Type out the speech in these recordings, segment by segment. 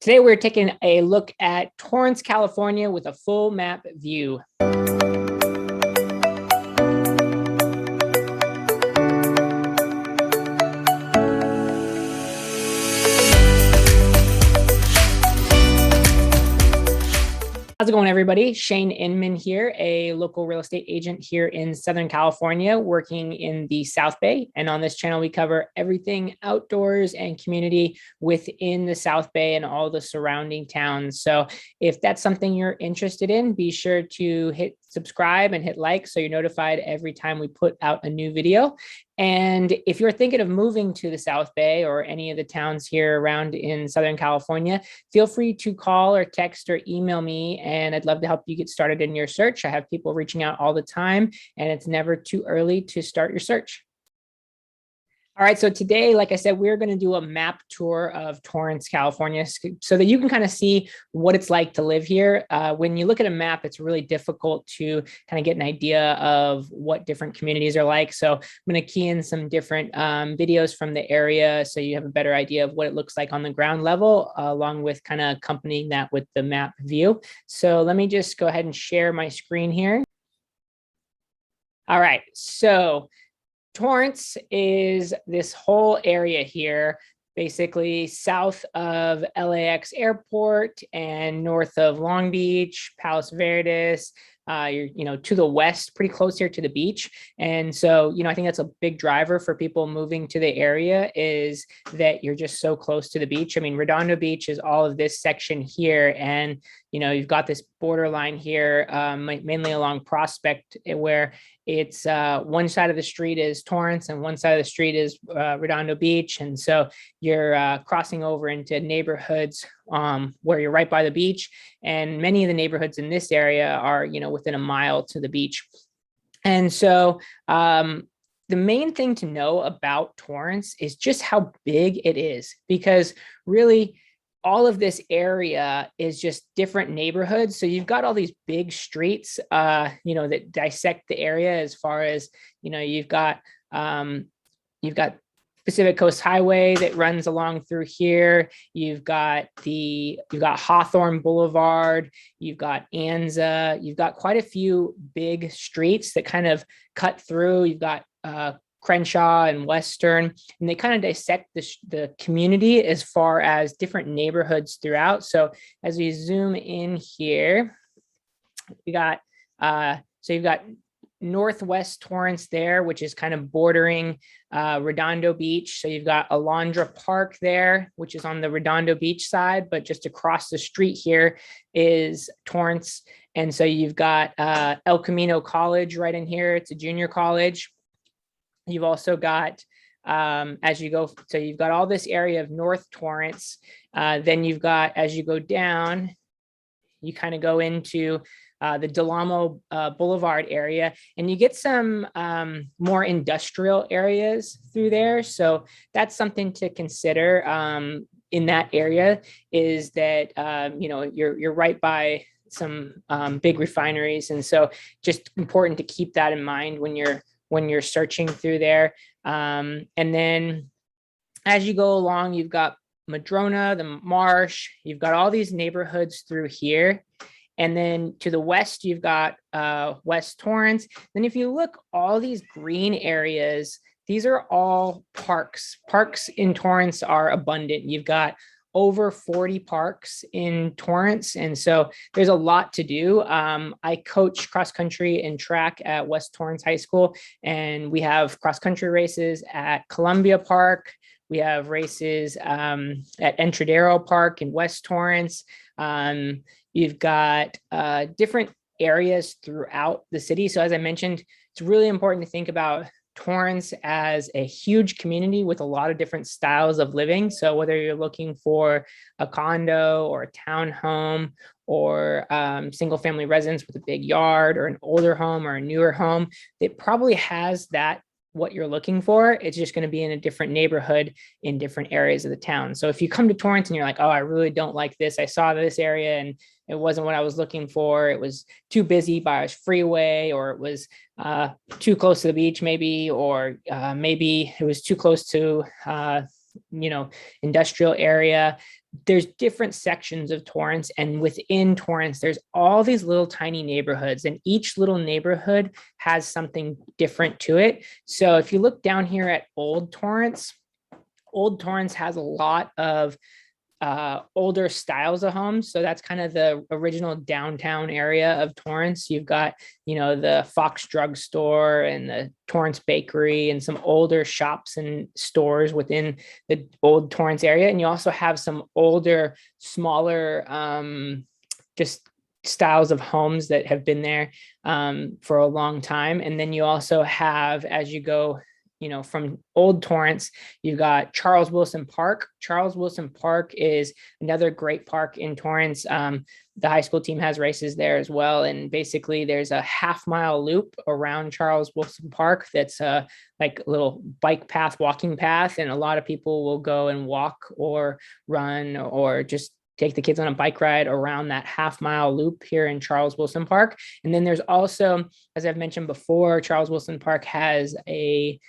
Today, we're taking a look at Torrance, California with a full map view. How's it going, everybody? CheyneInman here, a local real estate agent here in Southern California, working in the South Bay. And on this channel, we cover everything outdoors and community within the South Bay and all the surrounding towns. So if that's something you're interested in, be sure to hit subscribe and hit like so you're notified every time we put out a new video. And if you're thinking of moving to the South Bay or any of the towns here around in Southern California, feel free to call or text or email me, and I'd love to help you get started in your search. I have people reaching out all the time, and it's never too early to start your search. All right, so today, like I said, we're going to do a map tour of Torrance, California, so that you can kind of see what it's like to live here. When you look at a map, it's really difficult to kind of get an idea of what different communities are like. So I'm going to key in some different videos from the area so you have a better idea of what it looks like on the ground level, along with kind of accompanying that with the map view. So let me just go ahead and share my screen here. All right, so Torrance is this whole area here, basically south of LAX Airport and north of Long Beach, Palos Verdes. You're, to the west, pretty close here to the beach. And so, I think that's a big driver for people moving to the area is that you're just so close to the beach. I mean, Redondo Beach is all of this section here. And, you've got this borderline here, mainly along Prospect, where it's one side of the street is Torrance and one side of the street is Redondo Beach. And so you're crossing over into neighborhoods where you're right by the beach. And many of the neighborhoods in this area are, within a mile to the beach. And so the main thing to know about Torrance is just how big it is, because really all of this area is just different neighborhoods. So you've got all these big streets, that dissect the area as far as, you've got Pacific Coast Highway that runs along through here. You've got Hawthorne Boulevard. You've got Anza. You've got quite a few big streets that kind of cut through. You've got Crenshaw and Western, and they kind of dissect the community as far as different neighborhoods throughout. So as we zoom in here, we got so you've got Northwest Torrance there, which is kind of bordering Redondo Beach. So you've got Alondra Park there, which is on the Redondo Beach side, but just across the street here is Torrance. And so you've got El Camino College right in here. It's a junior college. You've also got, as you go, so you've got all this area of North Torrance. Then you've got, as you go down, you kind of go into the Del Amo Boulevard area, and you get some more industrial areas through there. So that's something to consider in that area, is that, you're right by some big refineries. And so just important to keep that in mind when you're searching through there. And then as you go along, you've got Madrona, the Marsh, you've got all these neighborhoods through here. And then to the west, you've got West Torrance. Then if you look, all these green areas, these are all parks. Parks in Torrance are abundant. You've got over 40 parks in Torrance. And so there's a lot to do. I coach cross country and track at West Torrance High School, and we have cross country races at Columbia Park. We have races at Entradero Park in West Torrance. You've got different areas throughout the city. So as I mentioned, it's really important to think about Torrance as a huge community with a lot of different styles of living. So whether you're looking for a condo or a townhome or single family residence with a big yard, or an older home or a newer home, it probably has that what you're looking for. It's just going to be in a different neighborhood in different areas of the town. So if you come to Torrance and you're like, oh, I really don't like this, I saw this area and it wasn't what I was looking for, it was too busy by a freeway, or it was too close to the beach maybe, or maybe it was too close to industrial area. There's different sections of Torrance, and within Torrance, there's all these little tiny neighborhoods, and each little neighborhood has something different to it. So if you look down here at Old Torrance has a lot of older styles of homes. So that's kind of the original downtown area of Torrance. You've got, the Fox Drug Store and the Torrance Bakery and some older shops and stores within the old Torrance area. And you also have some older, smaller, just styles of homes that have been there for a long time. And then you also have, as you go from Old Torrance, you've got Charles Wilson Park. Charles Wilson Park is another great park in Torrance. The high school team has races there as well. And basically there's a half-mile loop around Charles Wilson Park that's like a little bike path, walking path. And a lot of people will go and walk or run or just take the kids on a bike ride around that half-mile loop here in Charles Wilson Park. And then there's also, as I've mentioned before, Charles Wilson Park has a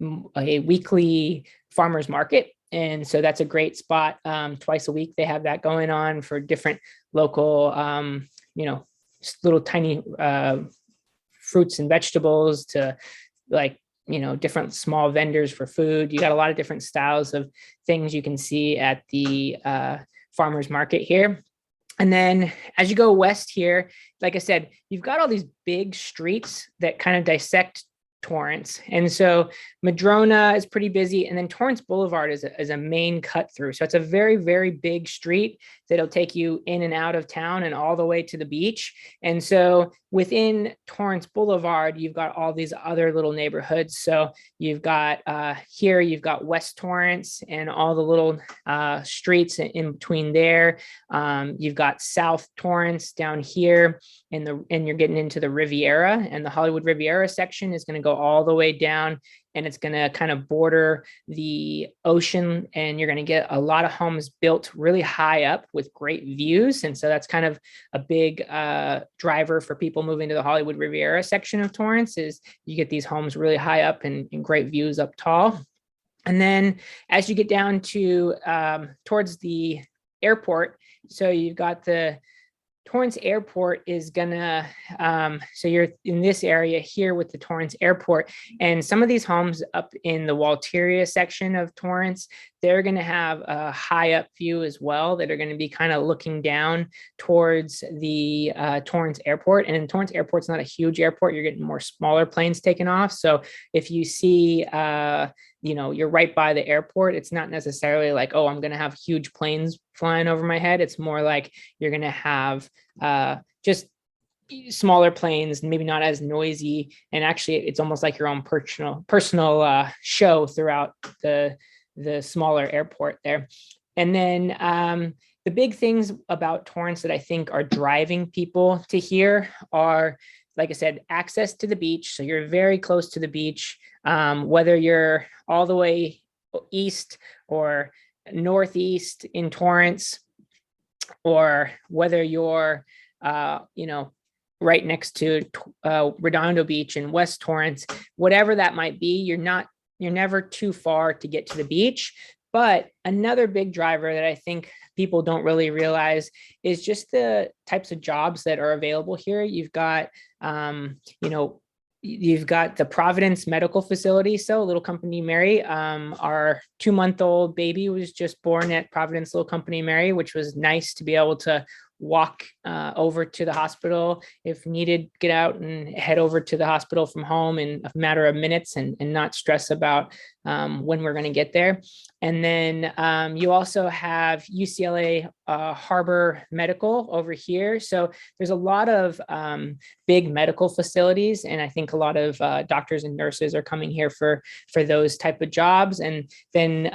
weekly farmers market. And so that's a great spot. Twice a week, they have that going on for different local, little tiny fruits and vegetables to different small vendors for food. You got a lot of different styles of things you can see at the farmers market here. And then as you go west here, like I said, you've got all these big streets that kind of dissect Torrance. And so Madrona is pretty busy. And then Torrance Boulevard is a main cut through. So it's a very, very big street that'll take you in and out of town and all the way to the beach. And so within Torrance Boulevard, you've got all these other little neighborhoods. So you've got here, you've got West Torrance and all the little streets in between there. You've got South Torrance down here and you're getting into the Riviera, and the Hollywood Riviera section is going to go all the way down, and it's going to kind of border the ocean, and you're going to get a lot of homes built really high up with great views. And so that's kind of a big driver for people moving to the Hollywood Riviera section of Torrance, is you get these homes really high up and great views up tall. And then as you get down to towards the airport, so you've got the Torrance Airport is gonna, so you're in this area here with the Torrance Airport, and some of these homes up in the Walteria section of Torrance, they're gonna have a high up view as well that are gonna be kind of looking down towards the Torrance Airport. And Torrance Airport's not a huge airport, you're getting more smaller planes taking off. So if you see, you're right by the airport, it's not necessarily like, oh, I'm going to have huge planes flying over my head. It's more like you're going to have just smaller planes, maybe not as noisy. And actually, it's almost like your own personal show throughout the smaller airport there. And then the big things about Torrance that I think are driving people to here are, like I said, access to the beach. So you're very close to the beach, whether you're all the way east or northeast in Torrance, or whether you're, right next to Redondo Beach in West Torrance, whatever that might be, you're never too far to get to the beach. But another big driver that I think people don't really realize is just the types of jobs that are available here. You've got, you've got the Providence Medical Facility. So Little Company Mary, our 2-month-old baby was just born at Providence Little Company Mary, which was nice to be able to walk over to the hospital if needed, get out and head over to the hospital from home in a matter of minutes and not stress about when we're going to get there. And then you also have UCLA Harbor Medical over here. So there's a lot of big medical facilities, and I think a lot of doctors and nurses are coming here for those type of jobs. And then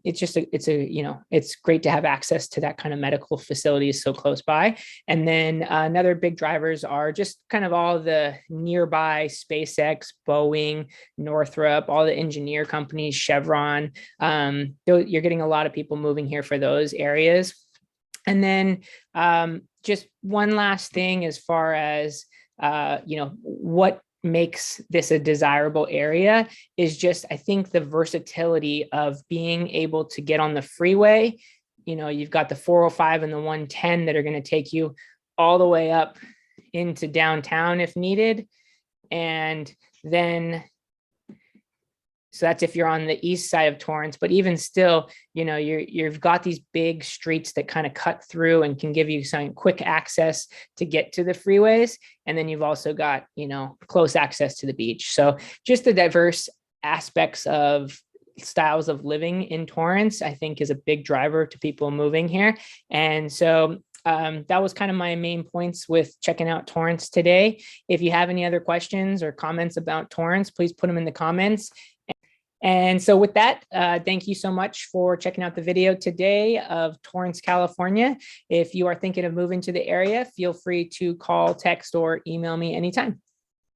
it's great to have access to that kind of medical facilities so close by. And then another big drivers are just kind of all the nearby SpaceX, Boeing, Northrop, all the engineer companies, Chevron. You're getting a lot of people moving here for those areas. And then just one last thing as far as, what makes this a desirable area is just, I think, the versatility of being able to get on the freeway. You know, you've got the 405 and the 110 that are going to take you all the way up into downtown if needed. And then, so that's if you're on the east side of Torrance, but even still, you know, you've got these big streets that kind of cut through and can give you some quick access to get to the freeways. And then you've also got, you know, close access to the beach. So just the diverse aspects of styles of living in Torrance, I think, is a big driver to people moving here. And so that was kind of my main points with checking out Torrance today. If you have any other questions or comments about Torrance, please put them in the comments. And so with that, thank you so much for checking out the video today of Torrance, California. If you are thinking of moving to the area, feel free to call, text, or email me anytime.